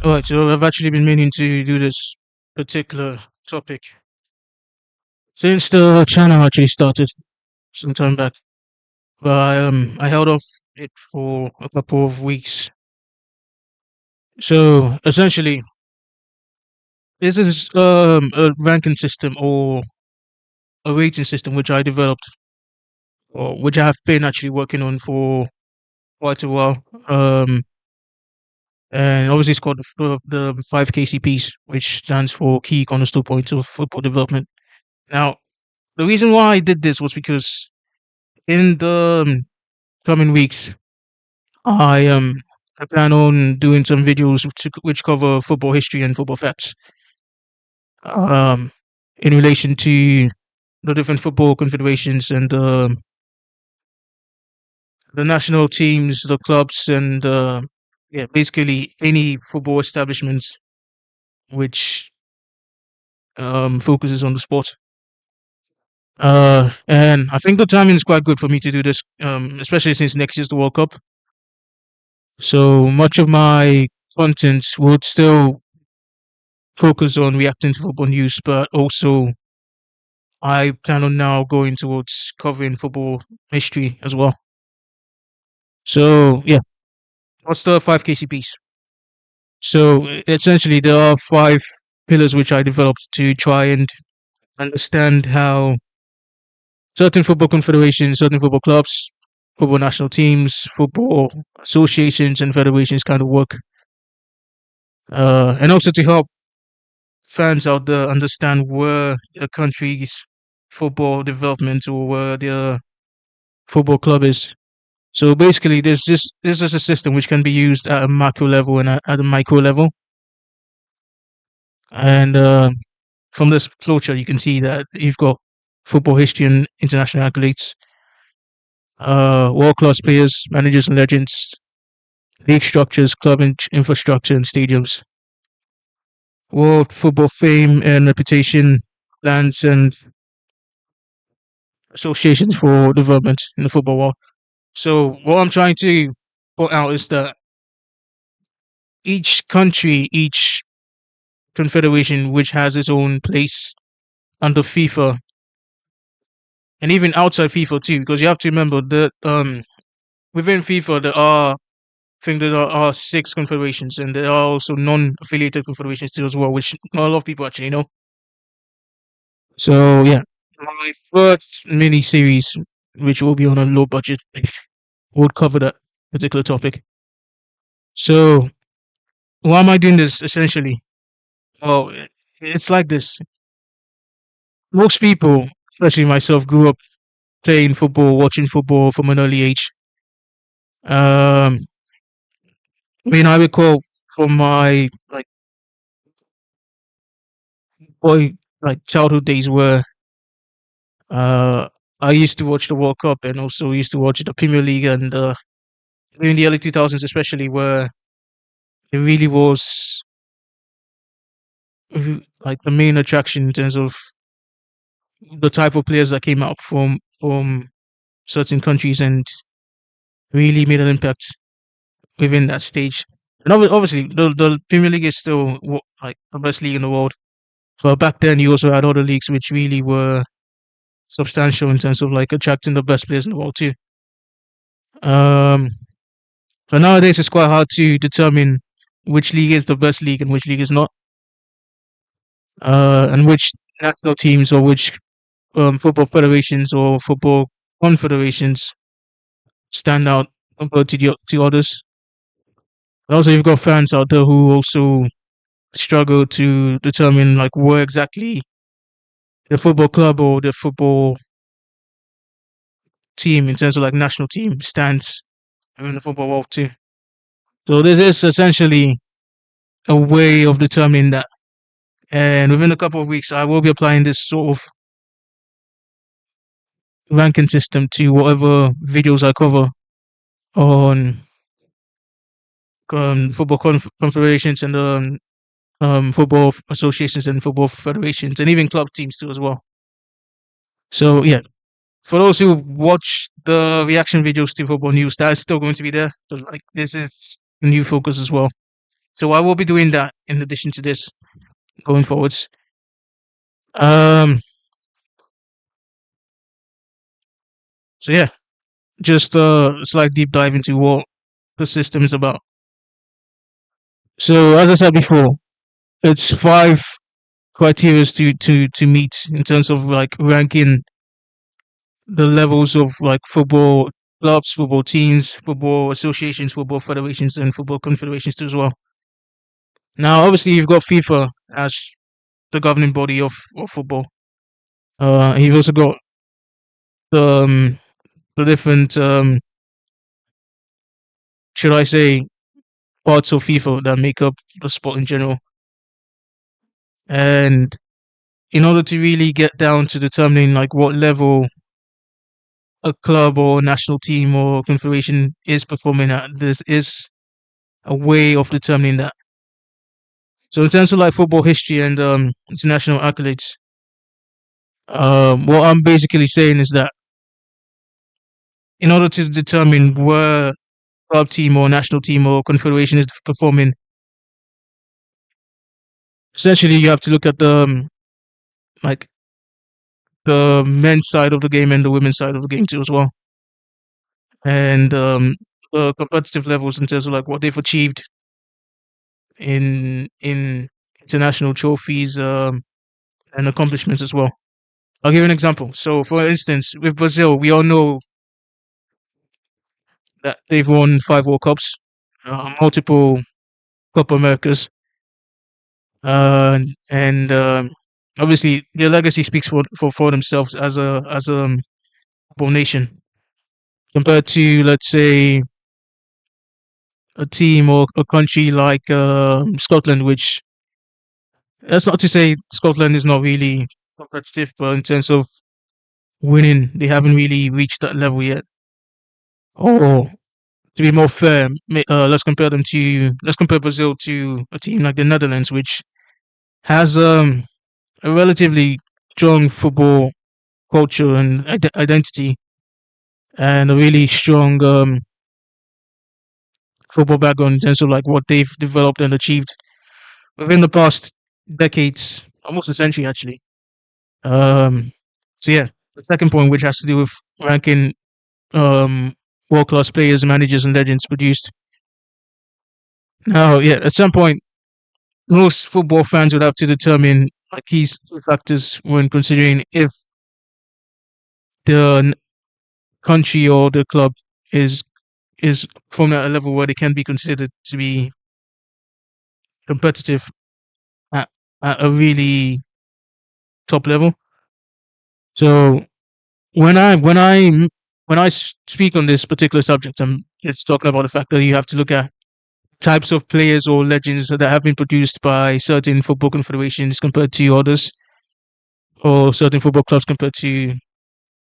All right, so I've actually been meaning to do this particular topic since the channel actually started some time back, but I held off it for a couple of weeks. So essentially, this is a ranking system or a rating system which I developed, or which I have been actually working on for quite a while. And obviously it's called the five KCPs, which stands for Key Cornerstone Points of Football Development. Now, the reason why I did this was because in the coming weeks, I I plan on doing some videos which cover football history and football facts. Um, in relation to the different football confederations and the national teams, the clubs, and yeah, basically any football establishments which focuses on the sport. And I think the timing is quite good for me to do this, especially since next year's the World Cup. So much of my content would still focus on reacting to football news, but also I plan on now going towards covering football history as well. So yeah, what's the five KCPs? So essentially, there are five pillars which I developed to try and understand how certain football confederations, certain football clubs, football national teams, football associations, and federations kind of work, and also to help fans out there understand where a country's football development or where their football club is. So basically, this is a system which can be used at a macro level and at a micro level. And from this flowchart, you can see that you've got football history and international accolades, world class players, managers and legends, league structures, club infrastructure and stadiums, world football fame and reputation, plans and associations for development in the football world. So what I'm trying to point out is that each country, each confederation, which has its own place under FIFA and even outside FIFA too, because you have to remember that within FIFA there are I think there are six confederations, and there are also non-affiliated confederations too as well, which not a lot of people actually know. So yeah, my first mini series, which will be on a low budget, would cover that particular topic. So why am I doing this essentially? Well, it's like this. Most people, especially myself, grew up playing football, watching football from an early age. Um, I mean, I recall from my boy childhood days where uh I used to watch the World Cup and also used to watch the Premier League and in the early 2000s, especially where it really was like the main attraction in terms of the type of players that came out from certain countries and really made an impact within that stage. And obviously, the Premier League is still like the best league in the world. But back then, you also had other leagues which really were substantial in terms of like attracting the best players in the world too. Um, but nowadays, it's quite hard to determine which league is the best league and which league is not, and which national teams or which football federations or football confederations stand out compared to others. And also, you've got fans out there who also struggle to determine like where exactly the football club or the football team in terms of like national team stands in the football world too. So this is essentially a way of determining that. And within a couple of weeks, I will be applying this sort of ranking system to whatever videos I cover on football confederations and football associations and football federations and even club teams too as well. So yeah, for those who watch the reaction videos to football news, that's still going to be there. So like this is a new focus as well. So I will be doing that in addition to this going forwards. Um, so yeah, just a slight deep dive into what the system is about. So as I said before, it's five criteria to meet in terms of like ranking the levels of like football clubs, football teams, football associations, football federations, and football confederations too as well. Now, obviously, you've got FIFA as the governing body of football. You've also got the different, should I say, parts of FIFA that make up the sport in general. And in order to really get down to determining like what level a club or national team or confederation is performing at, there is a way of determining that. So in terms of like football history and international accolades, what I'm basically saying is that in order to determine where club team or national team or confederation is performing, essentially you have to look at the like the men's side of the game and the women's side of the game too as well, and the competitive levels in terms of like what they've achieved in international trophies and accomplishments as well. I'll give you an example. So, for instance, with Brazil, we all know that they've won 5 World Cups, multiple Copa Americas, and obviously their legacy speaks for themselves as a football nation compared to, let's say, a team or a country like Scotland, which that's not to say Scotland is not really competitive, but in terms of winning, they haven't really reached that level yet. Or to be more fair, let's compare Brazil to a team like the Netherlands, which has a relatively strong football culture and identity, and a really strong football background in terms of like what they've developed and achieved within the past decades, almost a century actually. Um, so yeah, the second point, which has to do with ranking um, world class players, managers, and legends produced. Now, yeah, at some point, most football fans would have to determine like key factors when considering if the country or the club is is from at a level where they can be considered to be competitive at, at a really top level. So when I speak on this particular subject, I'm just talking about the fact that you have to look at types of players or legends that have been produced by certain football confederations compared to others, or certain football clubs compared to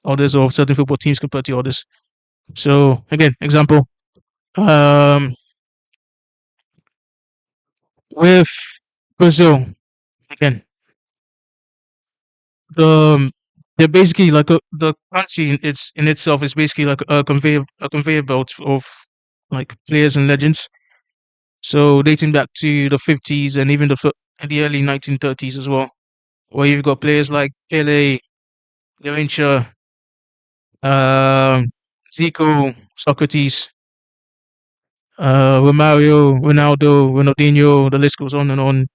others, or certain football teams compared to others. So again, example, um, with Brazil, again, the they're basically like the country in itself is basically like a conveyor belt of like players and legends. So dating back to the 50s and even the early 1930s as well, where you've got players like Pele, Garrincha, um, Zico, Socrates, Romario, Ronaldo, Ronaldinho. The list goes on and on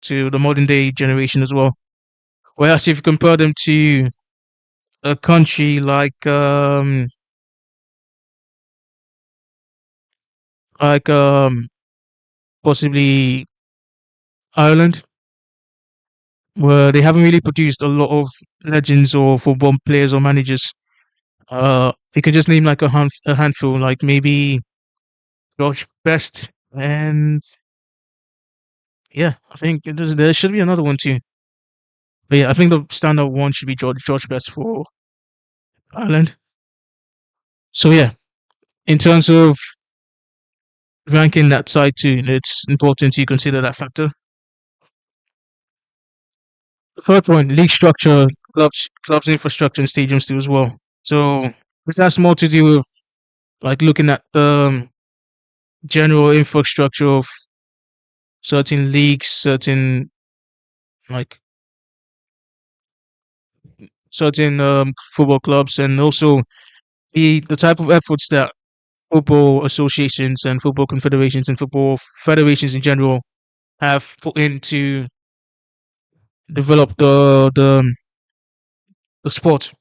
to the modern day generation as well. Whereas if you compare them to a country like possibly Ireland, where they haven't really produced a lot of legends or football players or managers. You can just name like a handful, like maybe George Best, and yeah, I think there should be another one too. But yeah, I think the standout one should be George Best for Ireland. So yeah, in terms of ranking that side too, it's important to consider that factor. The third point, league structure, clubs infrastructure and stadiums too as well. So this has more to do with like looking at the general infrastructure of certain leagues, like certain football clubs, and also the type of efforts that football associations and football confederations and football federations in general have put in to develop the sport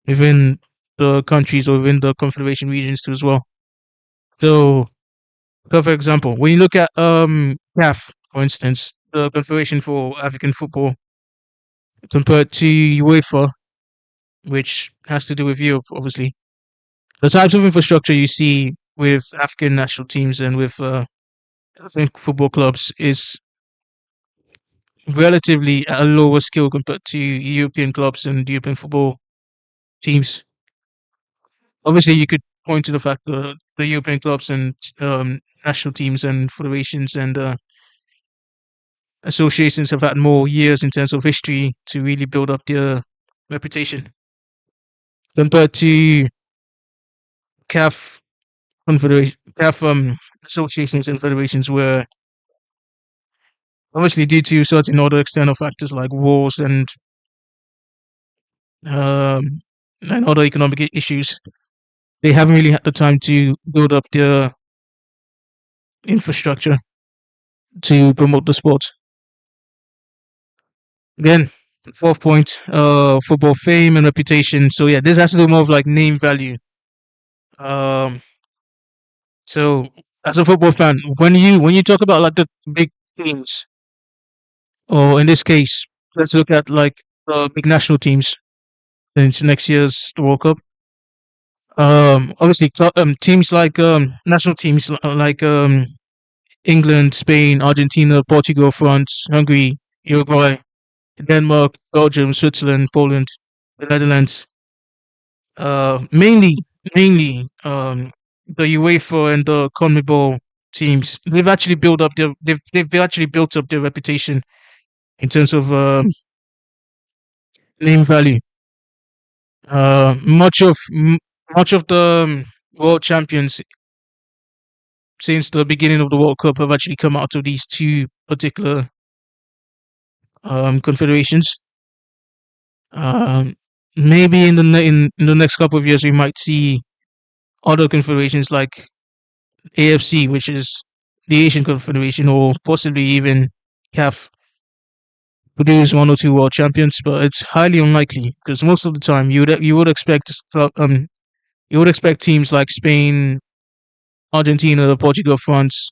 within the countries or within the confederation regions too as well. So, for example, when you look at CAF, for instance, the Confederation for African Football, compared to UEFA, which has to do with Europe, obviously, the types of infrastructure you see with African national teams and with African football clubs is relatively at a lower scale compared to European clubs and European football teams. Obviously, you could point to the fact that the European clubs and national teams and federations and associations have had more years in terms of history to really build up their reputation compared to CAF confederation, CAF associations and federations, where obviously due to certain other external factors like wars um, and other economic issues, they haven't really had the time to build up their infrastructure to promote the sport. Again, fourth point, football fame and reputation. So yeah, this has to do more of like name value. Um, so as a football fan, when you talk about like the big teams, or in this case, let's look at like the big national teams since next year's World Cup. Obviously, teams like national teams like England, Spain, Argentina, Portugal, France, Hungary, Uruguay, Denmark, Belgium, Switzerland, Poland, the Netherlands. Mainly the UEFA and the CONMEBOL teams. They've actually built up their reputation in terms of name value. Uh, much of m- much of the world champions since the beginning of the World Cup have actually come out of these two particular confederations. Um, Maybe in the next couple of years we might see other confederations like AFC, which is the Asian Confederation, or possibly even CAF produce one or two world champions, but it's highly unlikely because most of the time you would expect teams like Spain, Argentina, Portugal, France,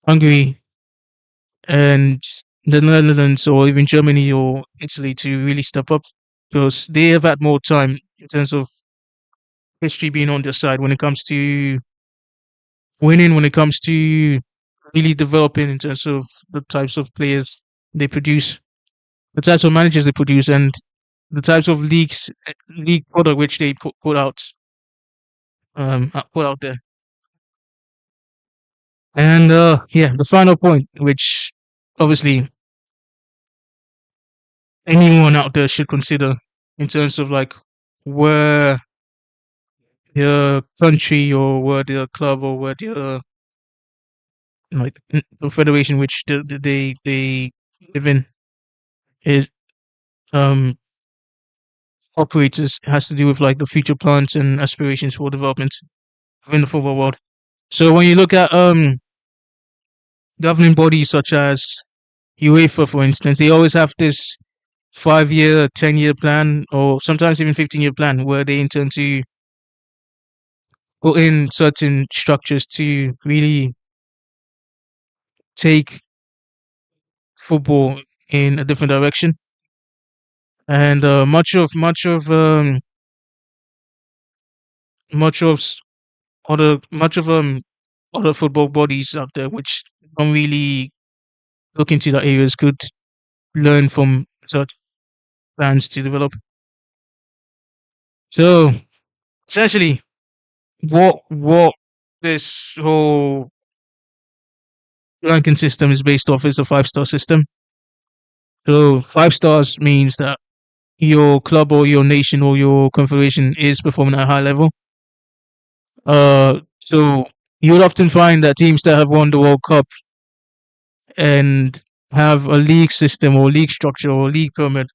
Hungary, and the Netherlands, or even Germany or Italy to really step up because they have had more time in terms of history being on their side when it comes to winning, when it comes to really developing in terms of the types of players they produce, the types of managers they produce, and the types of league product which they put out there. And yeah, the final point, which obviously anyone out there should consider in terms of like where their country or where their club or where their like the federation which they live in is um operates has to do with like the future plans and aspirations for development within the football world. So when you look at governing bodies such as UEFA, for instance, they always have this 5 year, 10 year plan, or sometimes even 15-year plan, where they intend to put in certain structures to really take football in a different direction. And much of s- much of other football bodies out there which don't really look into that areas could learn from such plans to develop. So essentially, what this whole ranking system is based off is a 5-star system. So 5 stars means that your club or your nation or your confederation is performing at a high level. So you would often find that teams that have won the World Cup and have a league system or league structure or league permit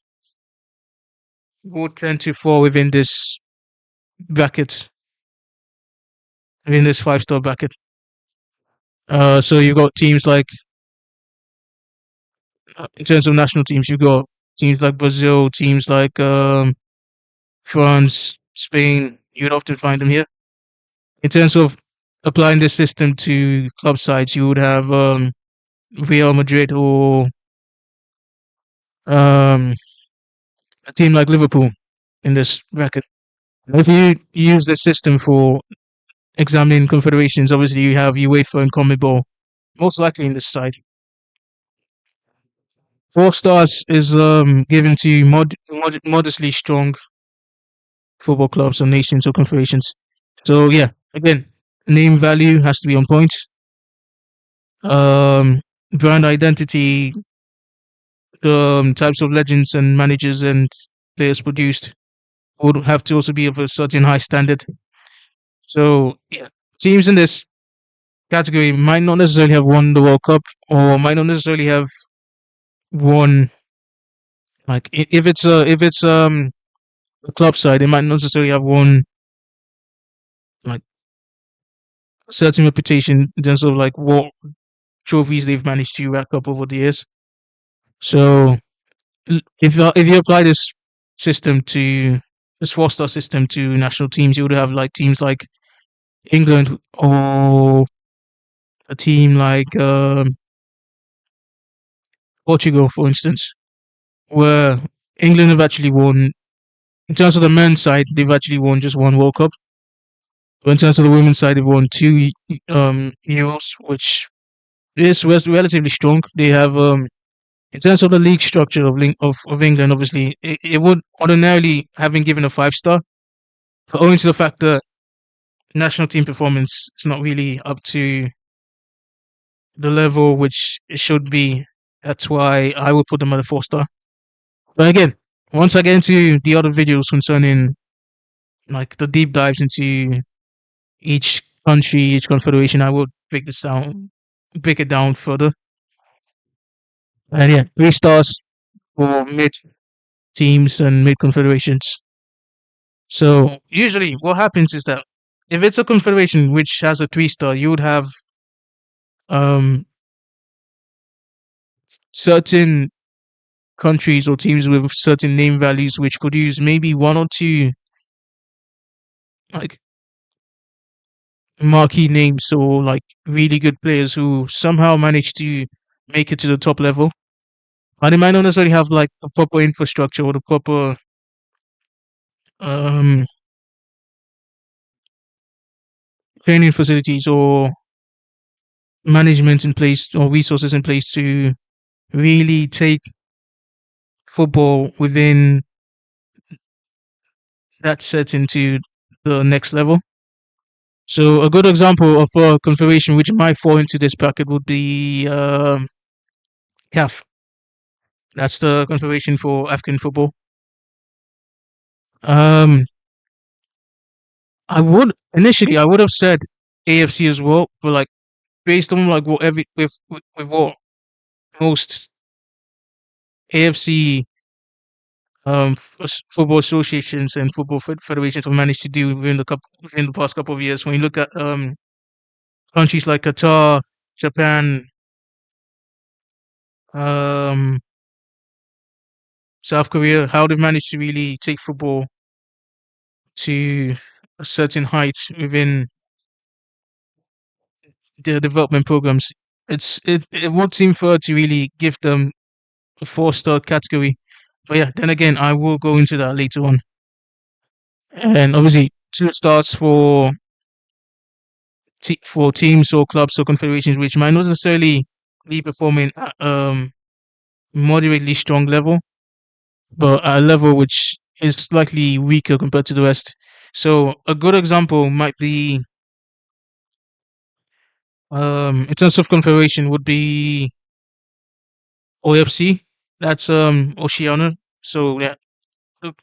would tend to fall within this bracket, within this 5-star bracket. So you got teams like, in terms of national teams, you got teams like Brazil, teams like France, Spain. You'd often find them here. In terms of applying this system to club sides, you would have Real Madrid or um, a team like Liverpool in this bracket. If you use this system for examining confederations, obviously you have UEFA and CONMEBOL most likely in this side. 4 stars is given to modestly strong football clubs or nations or confederations. So yeah, again, name value has to be on point. Um, Brand identity, types of legends and managers and players produced would have to also be of a certain high standard. So yeah, teams in this category might not necessarily have won the World Cup or might not necessarily have won, like if it's a club side, they might not necessarily have won like a certain reputation in terms of like what trophies they've managed to rack up over the years. So if you apply this 4-star system to national teams, you would have like teams like England or a team like Portugal, for instance, where England have actually won. In terms of the men's side, they've actually won just one World Cup. But in terms of the women's side, they've won two Euros, which is relatively strong. They have in terms of the league structure of England, obviously it would ordinarily have been given a 5-star, but owing to the fact that national team performance is not really up to the level which it should be, that's why I would put them at a 4-star. But again, once I get into the other videos concerning like the deep dives into each country, each confederation, I will break it down further. And yeah, 3 stars for mid teams and mid confederations. So usually, what happens is that if it's a confederation which has a 3-star, you would have um, certain countries or teams with certain name values which could use maybe one or two like marquee names or like really good players who somehow manage to make it to the top level. And they might not necessarily have like the proper infrastructure or the proper um, training facilities or management in place or resources in place to really take football within that set into the next level. So a good example of a confederation which might fall into this bracket would be CAF. That's the confederation for African football. Um, I would have said AFC as well, but like based on like what every with what most AFC football associations and football federations have managed to do within the past couple of years. When you look at countries like Qatar, Japan, um, South Korea, how they've managed to really take football to a certain height within their development programs. It would seem fair to really give them a 4-star category. But yeah, then again, I will go into that later on. And obviously, 2 stars for teams or clubs or confederations which might not necessarily be performing at moderately strong level, but at a level which is slightly weaker compared to the rest. So a good example might be in terms of confederation would be OFC. That's Oceania. So yeah,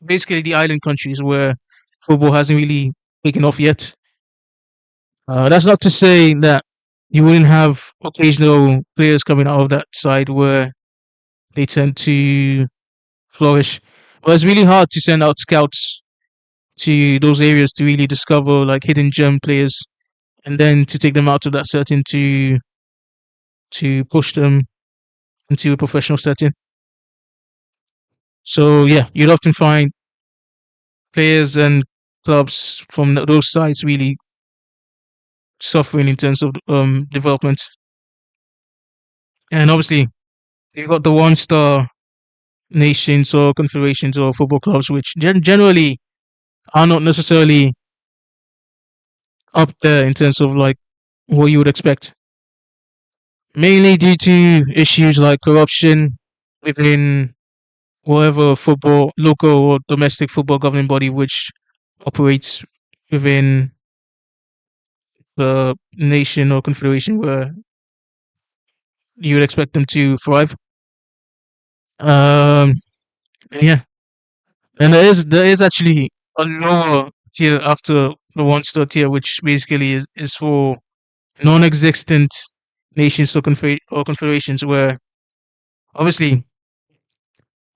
basically the island countries where football hasn't really taken off yet. That's not to say that you wouldn't have occasional players coming out of that side where they tend to flourish. But it's really hard to send out scouts to those areas to really discover like hidden gem players and then to take them out of that setting to push them into a professional setting. So yeah, you'd often find players and clubs from those sides really suffering in terms of development. And obviously, you've got the one-star nations or confederations or football clubs, which generally are not necessarily up there in terms of like what you would expect. Mainly due to issues like corruption within whatever football, local or domestic football governing body which operates within the nation or confederation where you would expect them to thrive. Um, yeah, and there is actually a lower tier after the one-star tier, which basically is for non-existent nations or, or confederations, where obviously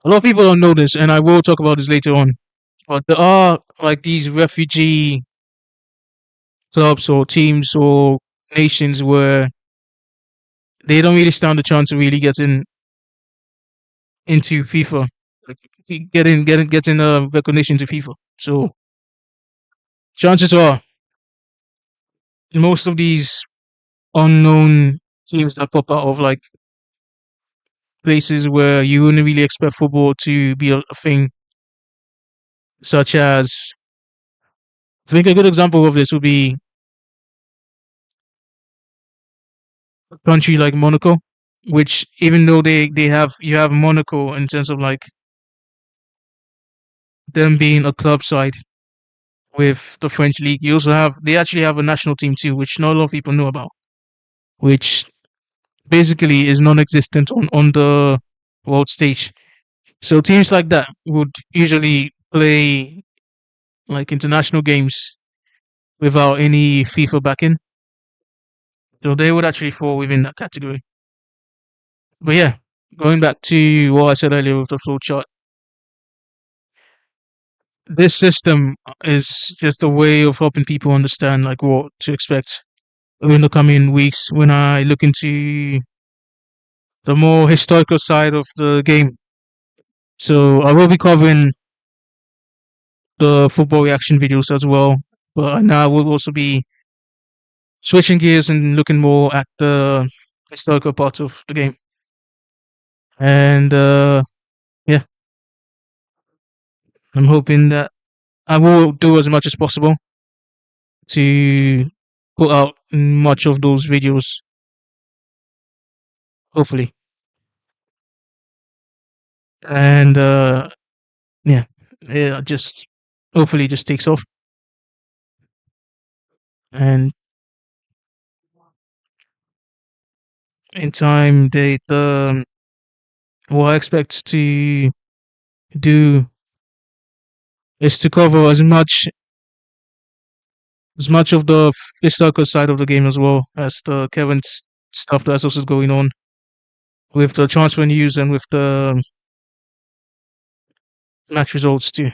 a lot of people don't know this, and I will talk about this later on. But there are like these refugee clubs or teams or nations where they don't really stand a chance of really getting into FIFA, like getting recognition to FIFA. So chances are most of these unknown teams that pop out of like places where you wouldn't really expect football to be a thing, such as I think a good example of this would be a country like Monaco, which even though they have you have Monaco in terms of like them being a club side with the French league, you also have they actually have a national team too, which not a lot of people know about, which basically is non-existent on the world stage. So teams like that would usually play like international games without any FIFA backing. So they would actually fall within that category. But yeah, going back to what I said earlier with the flow chart, this system is just a way of helping people understand like what to expect in the coming weeks when I look into the more historical side of the game. So I will be covering the football reaction videos as well, but now I will also be switching gears and looking more at the historical part of the game. And yeah, I'm hoping that I will do as much as possible to put out much of those videos, hopefully. And yeah, yeah, just hopefully just takes off. And in time, what I expect to do is to cover as much of the historical side of the game as well as the current stuff that's also going on with the transfer news and with the match results too.